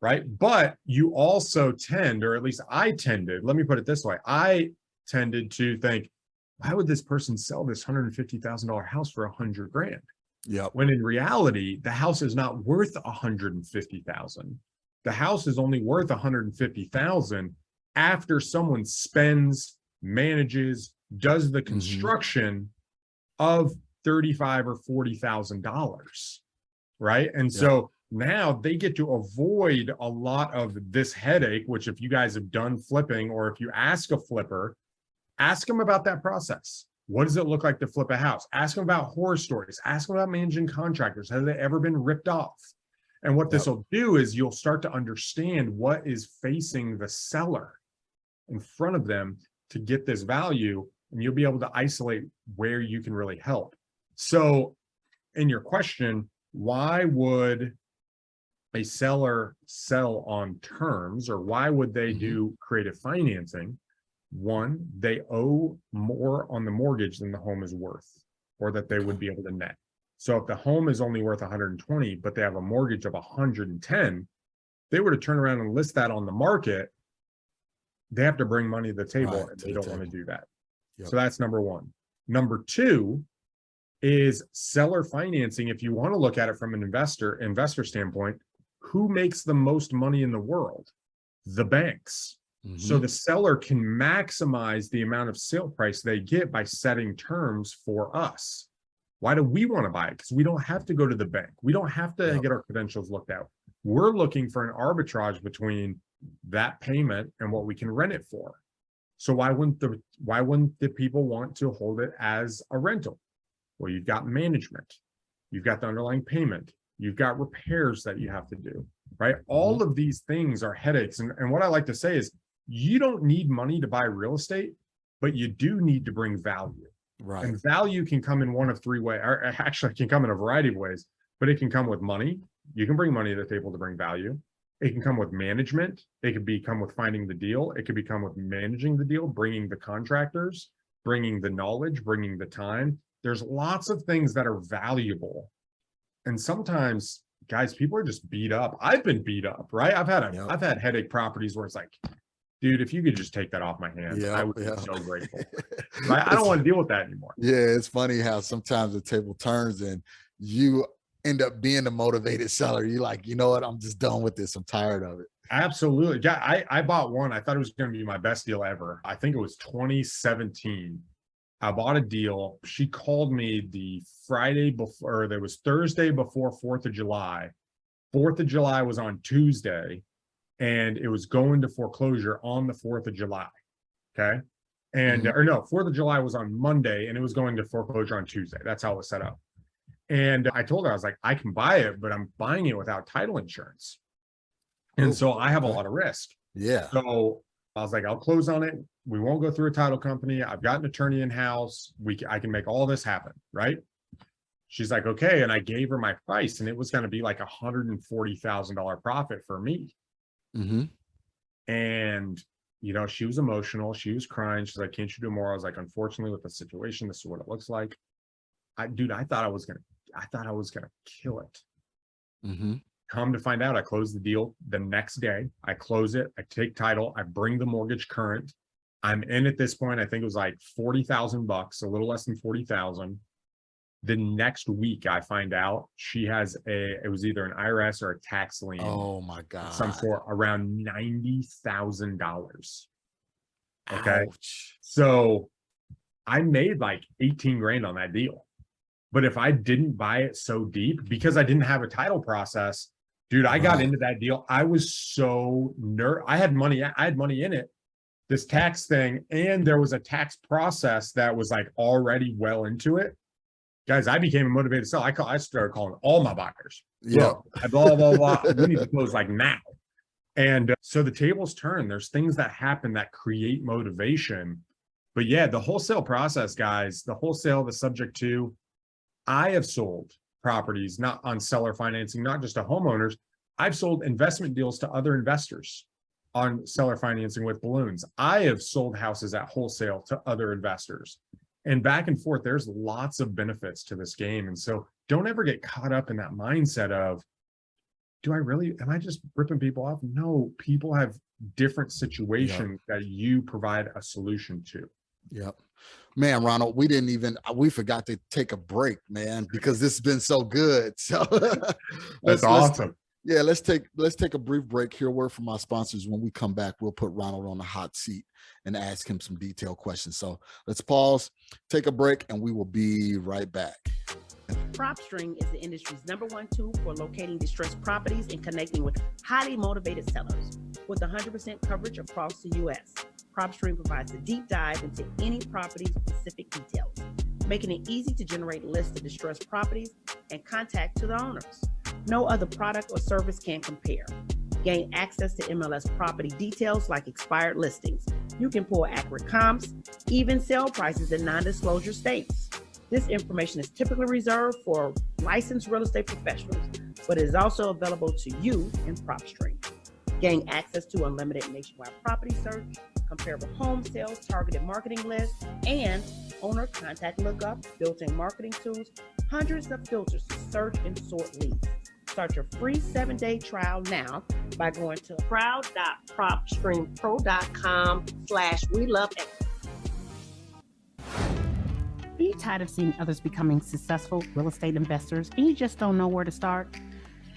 right? But you also tend, or at least I tended, let me put it this way. I tended to think, why would this person sell this $150,000 house for 100 grand? Yeah. When in reality, the house is not worth 150,000. The house is only worth 150,000 after someone spends, manages, does the construction of $35,000 or $40,000, right? And so now they get to avoid a lot of this headache, which if you guys have done flipping, or if you ask a flipper, ask them about that process. What does it look like to flip a house? Ask them about horror stories. Ask them about managing contractors. Have they ever been ripped off? And what this will do is you'll start to understand what is facing the seller in front of them to get this value, and you'll be able to isolate where you can really help. So in your question, why would a seller sell on terms, or why would they do creative financing? One, they owe more on the mortgage than the home is worth, or that they would be able to net. So if the home is only worth 120, but they have a mortgage of 110, they were to turn around and list that on the market, they have to bring money to the table, and they don't want to do that. So that's number one. Number two is seller financing. If you want to look at it from an investor standpoint, who makes the most money in the world? The banks. So the seller can maximize the amount of sale price they get by setting terms for us. Why do we want to buy it? Because we don't have to go to the bank. We don't have to get our credentials looked at. We're looking for an arbitrage between that payment and what we can rent it for. So why wouldn't the people want to hold it as a rental? Well, you've got management, you've got the underlying payment, You've got repairs that you have to do, right? All of these things are headaches. And what I like to say is you don't need money to buy real estate, but you do need to bring value. Right. And value can come in one of three ways, or actually it can come in a variety of ways, but it can come with money. You can bring money to the table to bring value. It can come with management. It could become with finding the deal. It could become with managing the deal, bringing the contractors, bringing the knowledge, bringing the time. There's lots of things that are valuable. And sometimes, guys, people are just beat up. I've been beat up, right? I've had headache properties where it's like, dude, if you could just take that off my hands, I would be so grateful. Right? I don't want to deal with that anymore. Yeah, it's funny how sometimes the table turns and you end up being the motivated seller. You're like, you know what? I'm just done with this. I'm tired of it. Absolutely. Yeah, I bought one. I thought it was going to be my best deal ever. I think it was 2017. I bought a deal. She called me the Friday before, or there was Thursday before 4th of July. 4th of July was on Tuesday, and it was going to foreclosure on the 4th of July. Okay. And, or no, 4th of July was on Monday, and it was going to foreclosure on Tuesday. That's how it was set up. And I told her, I was like, I can buy it, but I'm buying it without title insurance. And so I have a lot of risk. Yeah. So I was like, I'll close on it. We won't go through a title company. I've got an attorney in house. I can make all this happen. Right. She's like, okay. And I gave her my price, and it was going to be like $140,000 profit for me. And, you know, she was emotional. She was crying. She's like, can't you do more? I was like, unfortunately, with the situation, this is what it looks like. I thought I was going to kill it. Come to find out, I closed the deal the next day. I close it. I take title. I bring the mortgage current. I'm in at this point. I think it was like $40,000, a little less than 40,000. The next week, I find out she has it was either an IRS or a tax lien. Oh my God. Some for around $90,000. Okay. Ouch. So I made like 18 grand on that deal. But if I didn't buy it so deep, because I didn't have a title process, dude, I got into that deal. I was so nervous. I had money in it, this tax thing, and there was a tax process that was like already well into it. Guys, I became a motivated seller. I started calling all my buyers. Yeah. Blah, blah, blah. We need to close like now. And so the tables turn. There's things that happen that create motivation. But yeah, the wholesale process, guys, the subject to, I have sold properties, not on seller financing, not just to homeowners. I've sold investment deals to other investors on seller financing with balloons. I have sold houses at wholesale to other investors, and back and forth. There's lots of benefits to this game. And so don't ever get caught up in that mindset of, am I just ripping people off? No, people have different situations that you provide a solution to. Yep. Man, Ronald, we forgot to take a break, man, because this has been so good. So that's awesome. Let's take a brief break. Hear a word from our sponsors. When we come back, we'll put Ronald on the hot seat and ask him some detailed questions. So let's pause, take a break, and we will be right back. PropStream is the industry's #1 tool for locating distressed properties and connecting with highly motivated sellers. With 100% coverage across the U.S., PropStream provides a deep dive into any property's specific details, making it easy to generate lists of distressed properties and contact to the owners. No other product or service can compare. Gain access to MLS property details like expired listings. You can pull accurate comps, even sale prices in non-disclosure states. This information is typically reserved for licensed real estate professionals, but it is also available to you in PropStream. Gain access to unlimited nationwide property search, comparable home sales, targeted marketing lists, and owner contact lookup, built-in marketing tools, hundreds of filters to search and sort leads. Start your free 7-day trial now by going to proud.propstreampro.com/weloveequity. Are you tired of seeing others becoming successful real estate investors and you just don't know where to start?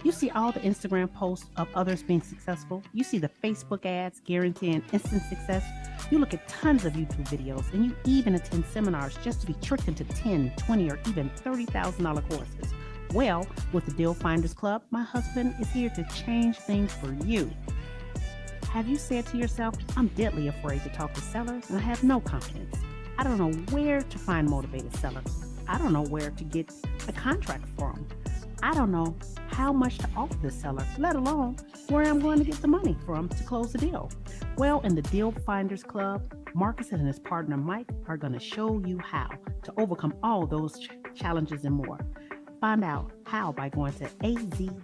You see all the Instagram posts of others being successful. You see the Facebook ads guaranteeing instant success. You look at tons of YouTube videos, and you even attend seminars just to be tricked into $10,000, $20,000, or even $30,000 courses. Well, with the Deal Finders Club, my husband is here to change things for you. Have you said to yourself, I'm deadly afraid to talk to sellers and I have no confidence. I don't know where to find motivated sellers. I don't know where to get a contract from. I don't know how much to offer the seller, let alone where I'm going to get the money from to close the deal. Well, in the Deal Finders Club, Marcus and his partner Mike are going to show you how to overcome all those challenges and more. Find out how by going to azdfc.com.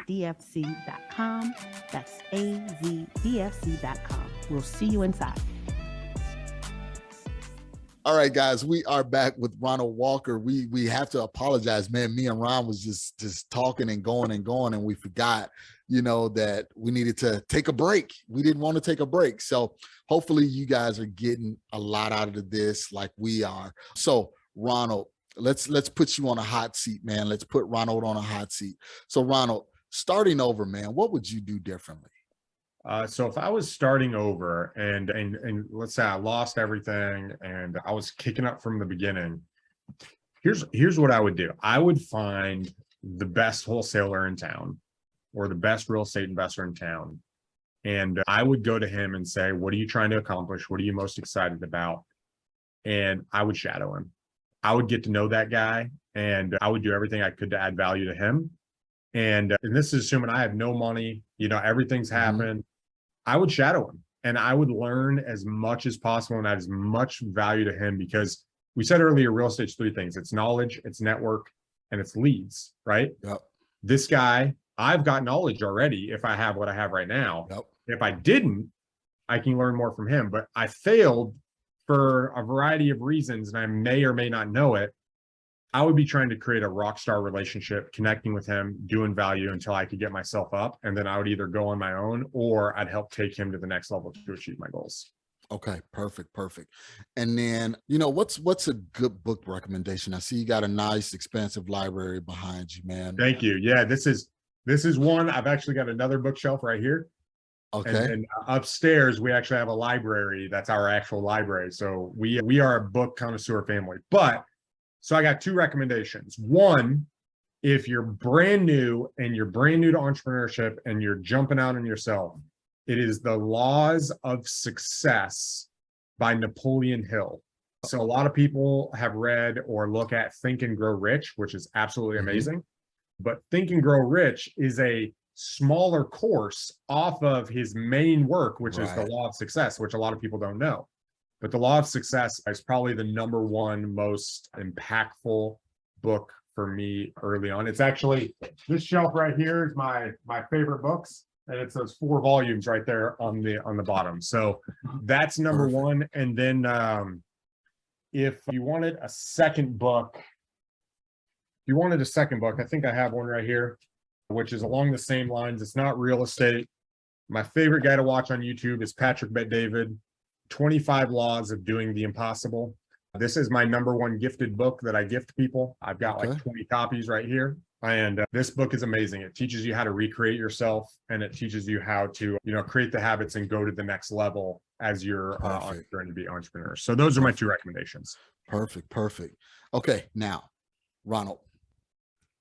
That's azdfc.com. We'll see you inside. All right, guys, we are back with Ronald Walker. We have to apologize, man. Me and Ron was just talking and going, and we forgot, that we needed to take a break. We didn't want to take a break. So hopefully you guys are getting a lot out of this like we are. So Ronald, let's put you on a hot seat, man. Let's put Ronald on a hot seat. So Ronald, starting over, man, what would you do differently? So if I was starting over and let's say I lost everything and I was kicking up from the beginning, here's what I would do. I would find the best wholesaler in town or the best real estate investor in town. And I would go to him and say, what are you trying to accomplish? What are you most excited about? And I would shadow him. I would get to know that guy and I would do everything I could to add value to him. And this is assuming I have no money, everything's happened. I would shadow him and I would learn as much as possible and add as much value to him, because we said earlier, real estate's three things. It's knowledge, it's network, and it's leads, right? Yep. This guy, I've got knowledge already if I have what I have right now. Yep. If I didn't, I can learn more from him, but I failed for a variety of reasons and I may or may not know it. I would be trying to create a rock star relationship, connecting with him, doing value until I could get myself up. And then I would either go on my own or I'd help take him to the next level to achieve my goals. Okay, perfect. And then, what's a good book recommendation? I see you got a nice, expansive library behind you, man. Thank you. Yeah, this is one. I've actually got another bookshelf right here. Okay. And upstairs, we actually have a library. That's our actual library. So we are a book connoisseur family. So I got two recommendations. One, if you're brand new to entrepreneurship and you're jumping out on yourself, it is The Laws of Success by Napoleon Hill. So a lot of people have read or look at Think and Grow Rich, which is absolutely amazing. But Think and Grow Rich is a smaller course off of his main work, which is The Law of Success, which a lot of people don't know. But The Law of Success is probably the number one most impactful book for me early on. It's actually, this shelf right here is my favorite books. And it's those 4 volumes right there on the bottom. So that's number one. And then if you wanted a second book, I think I have one right here, which is along the same lines. It's not real estate. My favorite guy to watch on YouTube is Patrick Bet-David. 25 Laws of Doing the Impossible. This is my number one gifted book that I gift people. I've got like 20 copies right here. And this book is amazing. It teaches you how to recreate yourself and it teaches you how to, create the habits and go to the next level as you're trying to be entrepreneurs. So those are my two recommendations. Perfect. Okay. Now, Ronald,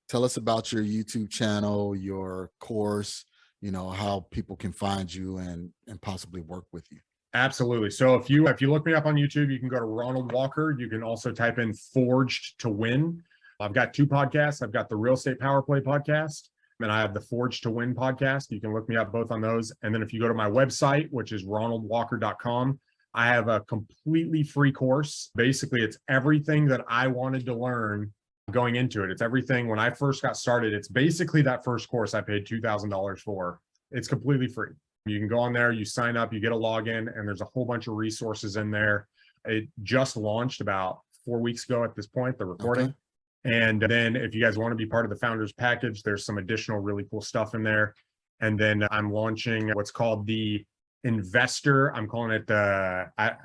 tell us about your YouTube channel, your course, how people can find you and possibly work with you. Absolutely. So if you look me up on YouTube, you can go to Ronald Walker. You can also type in Forged2Win. I've got 2 podcasts. I've got the Estate Powerplay podcast, and I have the Forged2Win podcast. You can look me up both on those. And then if you go to my website, which is ronaldwalker.com, I have a completely free course. Basically, it's everything that I wanted to learn going into it. It's everything when I first got started. It's basically that first course I paid $2,000 for. It's completely free. You can go on there, you sign up, you get a login, and there's a whole bunch of resources in there. It just launched about 4 weeks ago at this point, the recording. Okay. And then if you guys want to be part of the founders package, there's some additional really cool stuff in there. And then I'm launching what's called the investor. I'm calling it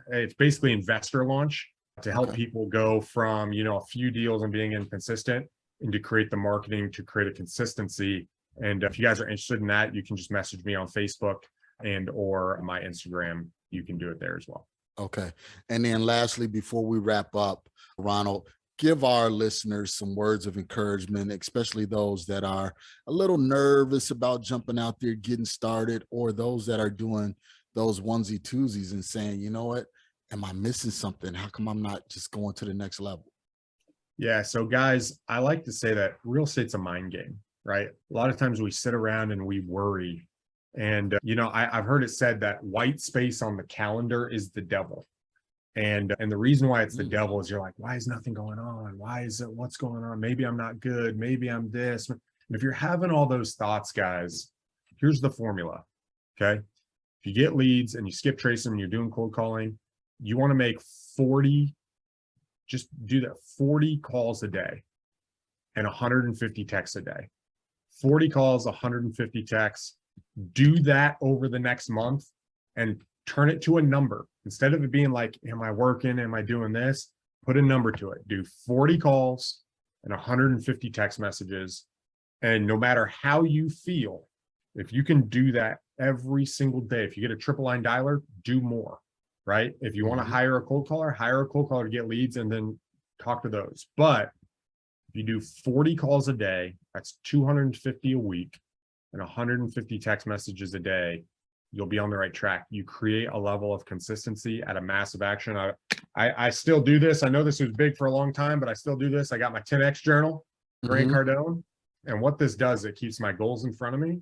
it's basically investor launch to help people go from, a few deals and being inconsistent and to create the marketing to create a consistency. And if you guys are interested in that, you can just message me on Facebook and or my Instagram. You can do it there as well. Okay. And then lastly, before we wrap up, Ronald, give our listeners some words of encouragement, especially those that are a little nervous about jumping out there, getting started, or those that are doing those onesie twosies and saying, you know what, am I missing something? How come I'm not just going to the next level? Yeah. So guys, I like to say that real estate's a mind game. right? A lot of times we sit around and we worry. And, I've heard it said that white space on the calendar is the devil. And the reason why it's the devil is you're like, why is nothing going on? Why is it, what's going on? Maybe I'm not good. Maybe I'm this. And if you're having all those thoughts, guys, here's the formula. Okay. If you get leads and you skip trace them and you're doing cold calling, you want to make 40, just do that 40 calls a day and 150 texts a day. 40 calls, 150 texts. Do that over the next month and turn it to a number. Instead of it being like, am I working? Am I doing this? Put a number to it. Do 40 calls and 150 text messages. And no matter how you feel, if you can do that every single day, if you get a triple line dialer, do more, right? If you want to hire a cold caller to get leads and then talk to those. But if you do 40 calls a day, that's 250 a week and 150 text messages a day, you'll be on the right track. You create a level of consistency at a massive action. I still do this. I know this was big for a long time, but I still do this. I got my 10X journal, Grant Cardone. And what this does, it keeps my goals in front of me.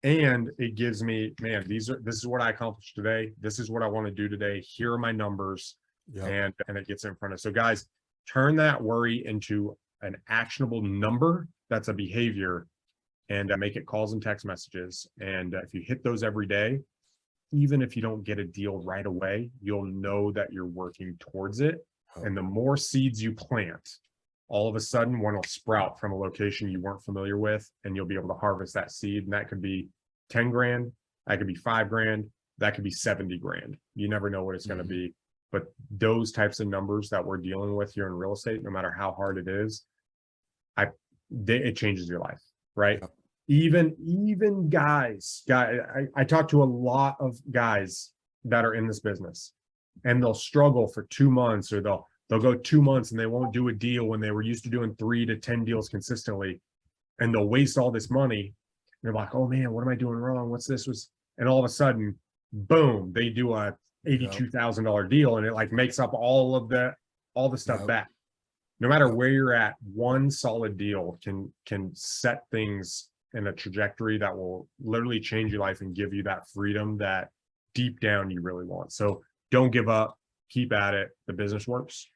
And it gives me, man, this is what I accomplished today. This is what I want to do today. Here are my numbers. And it gets in front of. So guys, turn that worry into an actionable number. That's a behavior, and make it calls and text messages. And if you hit those every day, even if you don't get a deal right away, you'll know that you're working towards it. And the more seeds you plant, all of a sudden one will sprout from a location you weren't familiar with, and you'll be able to harvest that seed. And that could be 10 grand, that could be 5 grand, that could be 70 grand. You never know what it's going to be. But those types of numbers that we're dealing with here in real estate, no matter how hard it is, it changes your life, right? Even guys, I talk to a lot of guys that are in this business, and they'll struggle for 2 months, or they'll go 2 months and they won't do a deal when they were used to doing 3 to 10 deals consistently, and they'll waste all this money. They're like, oh man, what am I doing wrong? What's this? And all of a sudden, boom, they do a $82,000 deal, and it like makes up all the stuff back. No matter where you're at, one solid deal can set things in a trajectory that will literally change your life and give you that freedom that deep down you really want. So don't give up, keep at it. The business works.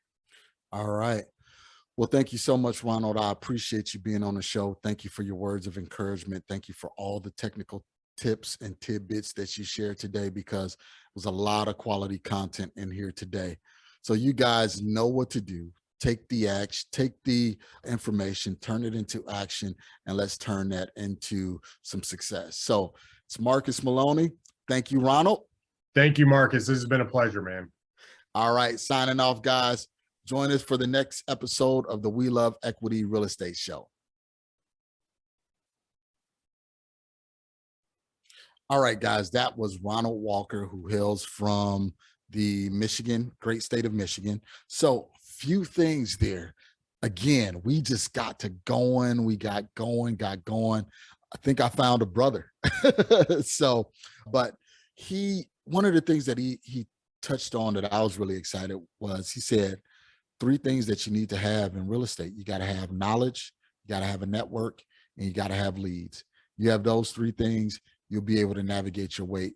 All right. Well, thank you so much, Ronald. I appreciate you being on the show. Thank you for your words of encouragement. Thank you for all the technical tips and tidbits that you shared today, because it was a lot of quality content in here today. So you guys know what to do. Take the action, take the information, turn it into action, and let's turn that into some success. So it's Marcus Maloney. Thank you, Ronald. Thank you, Marcus. This has been a pleasure, man. All right, signing off, guys. Join us for the next episode of the We Love Equity Real Estate Show. All right, guys, that was Ronald Walker, who hails from the great state of Michigan. So few things there. Again, we just got going. I think I found a brother. But one of the things that he touched on that I was really excited was, he said 3 things that you need to have in real estate. You got to have knowledge, you got to have a network, and you got to have leads. You have those 3 things, you'll be able to navigate your way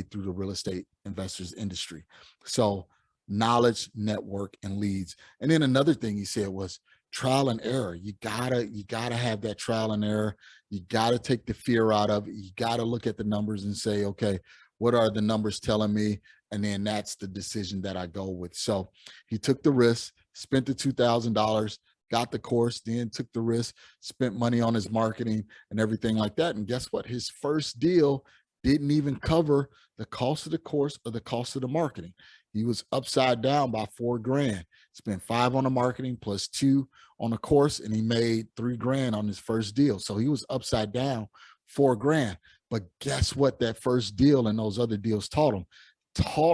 through the real estate investors industry. So knowledge, network, and leads. And then another thing he said was trial and error. You gotta have that trial and error. You gotta take the fear out of it. You gotta look at the numbers and say, okay, what are the numbers telling me? And then that's the decision that I go with. So he took the risk, spent the $2,000, got the course, then took the risk, spent money on his marketing and everything like that. And guess what? His first deal didn't even cover the cost of the course or the cost of the marketing. He was upside down by $4 grand, spent 5 on the marketing plus 2 on the course, and he made $3 grand on his first deal. So he was upside down $4 grand. But guess what? That first deal and those other deals taught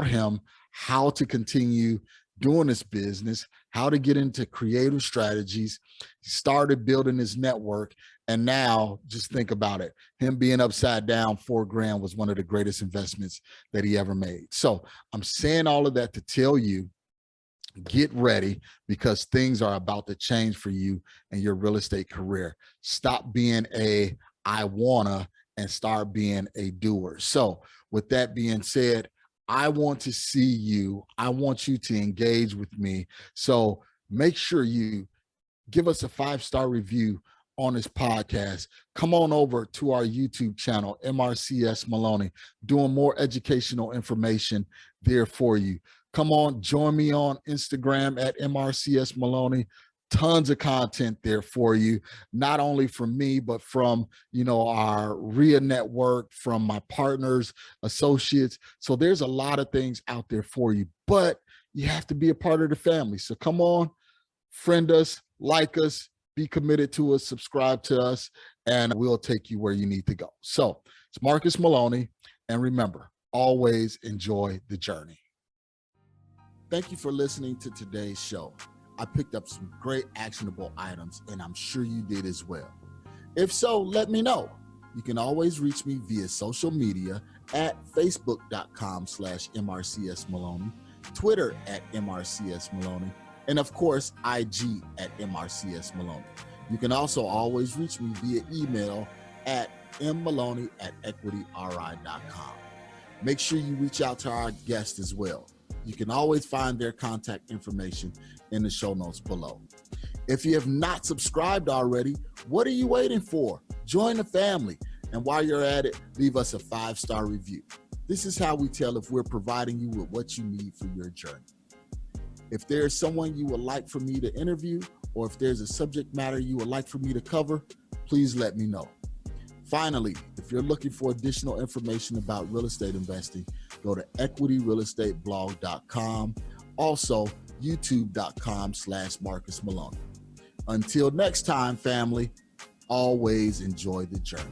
him how to continue doing this business, how to get into creative strategies. He started building his network. And now just think about it. Him being upside down $4 grand was one of the greatest investments that he ever made. So I'm saying all of that to tell you Get ready because things are about to change for you and your real estate career. Stop being a I wanna and start being a doer. So with that being said, I want to see you. I want you to engage with me. So make sure you give us a 5-star review on this podcast. Come on over to our YouTube channel, MRCS Maloney, doing more educational information there for you. Come on, join me on Instagram at MRCS Maloney. Tons of content there for you, not only from me, but from, our REIA network, from my partners, associates. So there's a lot of things out there for you, but you have to be a part of the family. So come on, friend us, like us, be committed to us, subscribe to us, and we'll take you where you need to go. So it's Marcus Maloney. And remember, always enjoy the journey. Thank you for listening to today's show. I picked up some great actionable items, and I'm sure you did as well. If so, let me know. You can always reach me via social media at facebook.com/MRCS Maloney, Twitter at MRCS Maloney, and of course, IG at MRCS Maloney. You can also always reach me via email at mmaloney@equityri.com. Make sure you reach out to our guests as well. You can always find their contact information in the show notes below. If you have not subscribed already, what are you waiting for? Join the family. And while you're at it, leave us a 5-star review. This is how we tell if we're providing you with what you need for your journey. If there's someone you would like for me to interview, or if there's a subject matter you would like for me to cover, please let me know. Finally, if you're looking for additional information about real estate investing, go to equityrealestateblog.com. Also, youtube.com/Marcus Maloney. Until next time, family, always enjoy the journey.